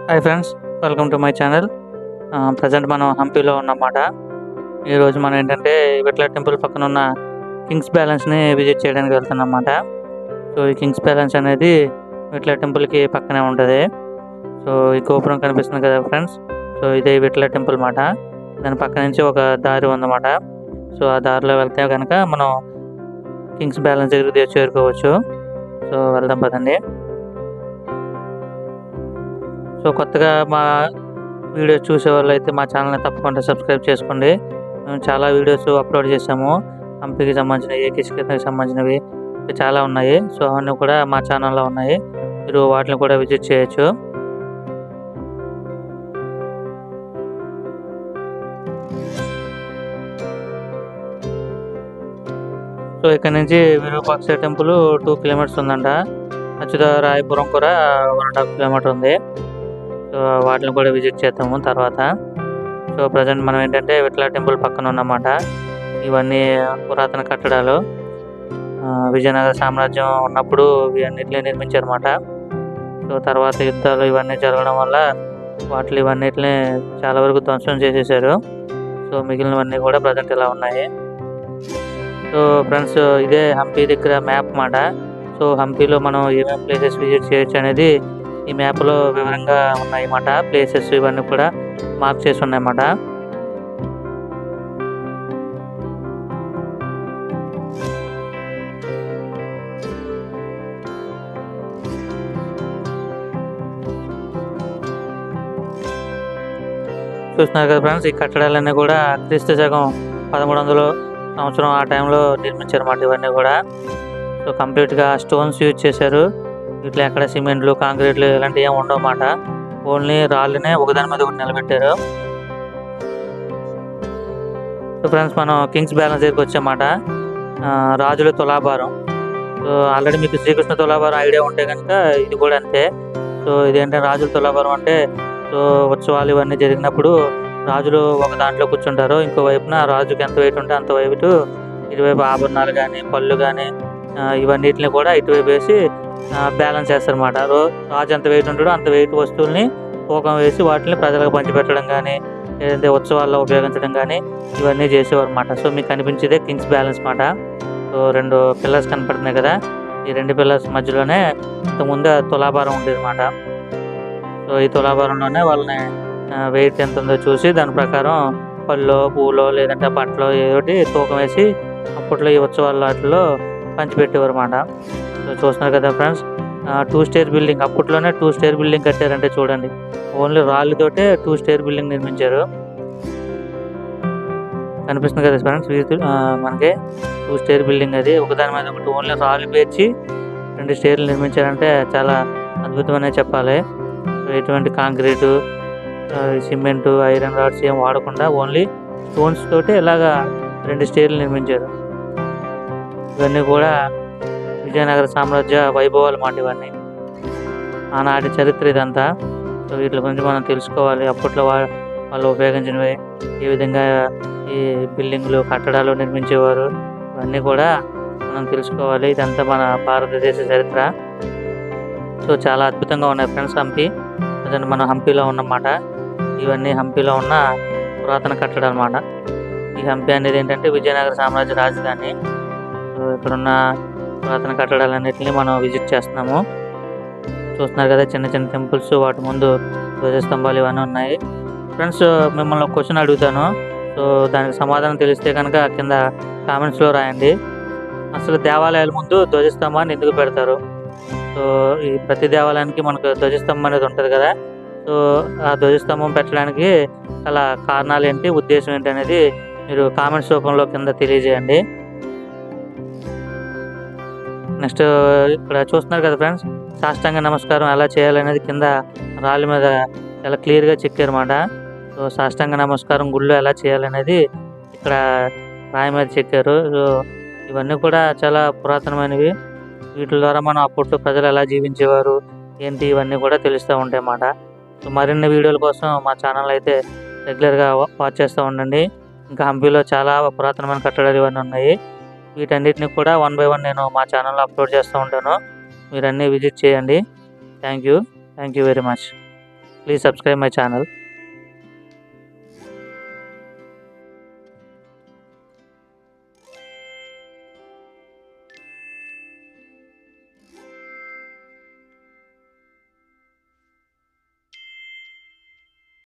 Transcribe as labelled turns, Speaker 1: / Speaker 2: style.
Speaker 1: Hi friends, welcome to my channel. Present మనం హంపీలో ఉన్నమాట. ఈరోజు మనం ఏంటంటే విట్ల టెంపుల్ పక్కన ఉన్న కింగ్స్ ప్యాలెస్ని విజిట్ చేయడానికి వెళ్తున్నమాట. సో ఈ కింగ్స్ ప్యాలెస్ అనేది విట్ల టెంపుల్కి పక్కనే ఉంటుంది. సో ఈ గోపురం కనిపిస్తుంది కదా ఫ్రెండ్స్, సో ఇదే విట్ల టెంపుల్ మాట. దాని పక్క నుంచి ఒక దారి ఉందన్నమాట. సో ఆ దారిలో వెళ్తే కనుక మనం కింగ్స్ ప్యాలెస్ దగ్గరికి చేరుకోవచ్చు. సో వెళ్దాం పదండి. సో కొత్తగా మా వీడియోస్ చూసే వాళ్ళు అయితే మా ఛానల్ని తప్పకుండా సబ్స్క్రైబ్ చేసుకోండి. మేము చాలా వీడియోస్ అప్లోడ్ చేసాము. హంపీకి సంబంధించినవి, కిష్కింధకి సంబంధించినవి చాలా ఉన్నాయి. సో అవన్నీ కూడా మా ఛానల్లో ఉన్నాయి. మీరు వాటిని కూడా విజిట్ చేయొచ్చు. సో ఇక్కడ నుంచి విరూపాక్ష టెంపుల్ 2 కిలోమీటర్స్ ఉందంట. అచ్యుతరాయపురం కూడా 1.5 కిలోమీటర్ ఉంది. సో వాటిని కూడా విజిట్ చేద్దాము తర్వాత. సో ప్రజెంట్ మనం ఏంటంటే విట్ల టెంపుల్ పక్కన ఉన్నమాట. ఇవన్నీ పురాతన కట్టడాలు. విజయనగర సామ్రాజ్యం ఉన్నప్పుడు ఇవన్నిటిని నిర్మించారన్నమాట. సో తర్వాత యుద్ధాలు ఇవన్నీ జరగడం వల్ల ఇవన్నిటిని చాలా వరకు ధ్వంసం చేసేసారు. సో మిగిలినవన్నీ కూడా ప్రజెంట్ ఇలా ఉన్నాయి. సో ఫ్రెండ్స్, ఇదే హంపీ దగ్గర మ్యాప్ మాట. సో హంపీలో మనం ఏమేమి ప్లేసెస్ విజిట్ చేయొచ్చు అనేది ఈ మ్యాప్లో వివరంగా ఉన్నాయన్నమాట. ప్లేసెస్ ఇవన్నీ కూడా మార్క్ చేసి ఉన్నాయన్నమాట. చూస్తున్నారు కదా ఫ్రెండ్స్, ఈ కట్టడాలన్నీ కూడా క్రీస్తు శకం 1300 సంవత్సరం ఆ టైంలో నిర్మించారన్నమాట ఇవన్నీ కూడా. సో కంప్లీట్గా స్టోన్స్ యూజ్ చేశారు. ఇట్లా ఎక్కడ సిమెంట్లు, కాంక్రీట్లు ఇలాంటివి ఏమి ఉండవు అన్నమాట. ఓన్లీ రాళ్ళనే ఒకదాని మీద ఒకటి నిలబెట్టారు. సో ఫ్రెండ్స్, మనం కింగ్స్ ప్యాలెస్ దగ్గరికి వచ్చామాట. రాజుల తులాభారం. సో ఆల్రెడీ మీకు శ్రీకృష్ణ తులాభారం ఐడియా ఉంటే కనుక ఇది కూడా అంతే. సో ఇదేంటంటే రాజుల తులాభారం అంటే, సో ఉత్సవాలు ఇవన్నీ జరిగినప్పుడు రాజులు ఒక దాంట్లో కూర్చుంటారు. ఇంకో వైపున రాజుకి ఎంత వెయిట్ ఉంటే అంత వైపు ఇటువైపు ఆభరణాలు కానీ, పళ్ళు కానీ ఇవన్నిటిని కూడా ఇటువైపు వేసి బ్యాలెన్స్ చేస్తారన్నమాట. రాజు ఎంత వెయిట్ ఉంటాడో అంత వెయిట్ వస్తువుల్ని తూకం వేసి వాటిని ప్రజలకు పంచిపెట్టడం కానీ, లేదంటే ఉత్సవాల్లో ఉపయోగించడం కానీ ఇవన్నీ చేసేవారు అన్నమాట. సో మీకు కనిపించేదే కింగ్స్ బ్యాలెన్స్ మాట. సో 2 పిల్లర్స్ కనపడుతున్నాయి కదా, ఈ 2 పిల్లర్స్ మధ్యలోనే ఇంతకుముందు తులాభారం ఉండేది అన్నమాట. సో ఈ తులాభారంలోనే వాళ్ళని వెయిట్ ఎంత ఉందో చూసి దాని ప్రకారం పళ్ళు, పూలో లేదంటే బట్టలో ఏదోటి తూకం వేసి అప్పట్లో ఈ ఉత్సవాల వాటిలో పంచిపెట్టేవారు అన్నమాట. సో చూస్తున్నారు కదా ఫ్రెండ్స్, 2 స్టేర్ బిల్డింగ్. అప్పట్లోనే 2 స్టేర్ బిల్డింగ్ కట్టారంటే చూడండి. ఓన్లీ రాళ్ళతోటే 2 స్టేర్ బిల్డింగ్ నిర్మించారు. కనిపిస్తుంది కదా ఫ్రెండ్స్, మనకి 2 స్టేర్ బిల్డింగ్. అది ఒకదాని మీద ఒకటి ఓన్లీ రాళ్ళు పేర్చి 2 స్టేర్లు నిర్మించారంటే చాలా అద్భుతమనే చెప్పాలి. ఎటువంటి కాంక్రీటు, సిమెంటు, ఐరన్ రాడ్స్ ఏం వాడకుండా ఓన్లీ స్టోన్స్ తోటి ఇలాగా 2 స్టేర్లు నిర్మించారు. ఇవన్నీ కూడా విజయనగర సామ్రాజ్య వైభవాలు మాట ఇవన్నీ. ఆనాటి చరిత్ర ఇదంతా. సో వీటి గురించి మనం తెలుసుకోవాలి. అప్పట్లో వాళ్ళు ఉపయోగించినవి, ఏ విధంగా ఈ బిల్డింగ్లు, కట్టడాలు నిర్మించేవారు, ఇవన్నీ కూడా మనం తెలుసుకోవాలి. ఇదంతా మన భారతదేశ చరిత్ర. సో చాలా అద్భుతంగా ఉన్నాయి ఫ్రెండ్స్ హంపీ. అదే మనం హంపీలో ఉన్నమాట. ఇవన్నీ హంపీలో ఉన్న పురాతన కట్టడాలు అన్నమాట. ఈ హంపీ అనేది ఏంటంటే విజయనగర సామ్రాజ్య రాజధాని. సో ఇక్కడున్న పురాతన కట్టడాలన్నింటినీ మనం విజిట్ చేస్తున్నాము. చూస్తున్నారు కదా చిన్న చిన్న టెంపుల్స్, వాటి ముందు ధ్వజస్తంభాలు ఇవన్నీ ఉన్నాయి. ఫ్రెండ్స్, మిమ్మల్ని ఒక క్వశ్చన్ అడుగుతాను. సో దానికి సమాధానం తెలిస్తే కనుక కింద కామెంట్స్లో రాయండి. అసలు దేవాలయాల ముందు ధ్వజస్తంభాన్ని ఎందుకు పెడతారు? సో ఈ ప్రతి దేవాలయానికి మనకు ధ్వజస్తంభం అనేది ఉంటుంది కదా. సో ఆ ధ్వజస్తంభం పెట్టడానికి గల కారణాలు ఏంటి, ఉద్దేశం ఏంటి అనేది మీరు కామెంట్స్ రూపంలో కింద తెలియజేయండి. నెక్స్ట్ ఇక్కడ చూస్తున్నారు కదా ఫ్రెండ్స్, సాష్టాంగ నమస్కారం ఎలా చేయాలనేది కింద రాళ్ళ మీద చాలా క్లియర్గా చెక్కారన్నమాట. సో సాష్టాంగ నమస్కారం గుళ్ళో ఎలా చేయాలనేది ఇక్కడ రాయి మీద చెక్కారు. సో ఇవన్నీ కూడా చాలా పురాతనమైనవి. వీటి ద్వారా మనం అప్పట్లో ప్రజలు ఎలా జీవించేవారు ఏంటి ఇవన్నీ కూడా తెలుస్తూ ఉంటాయి అన్నమాట. సో మరిన్ని వీడియోల కోసం మా ఛానల్ అయితే రెగ్యులర్గా వాచ్ చేస్తూ ఉండండి. ఇంకా హంపీలో చాలా పురాతనమైన కట్టడాలు ఇవన్నీ ఉన్నాయి. వీటన్నిటిని కూడా 1 by 1 నేను మా ఛానల్లో అప్లోడ్ చేస్తూ ఉంటాను. మీరన్నీ విజిట్ చేయండి. Thank you very much. Please subscribe my channel.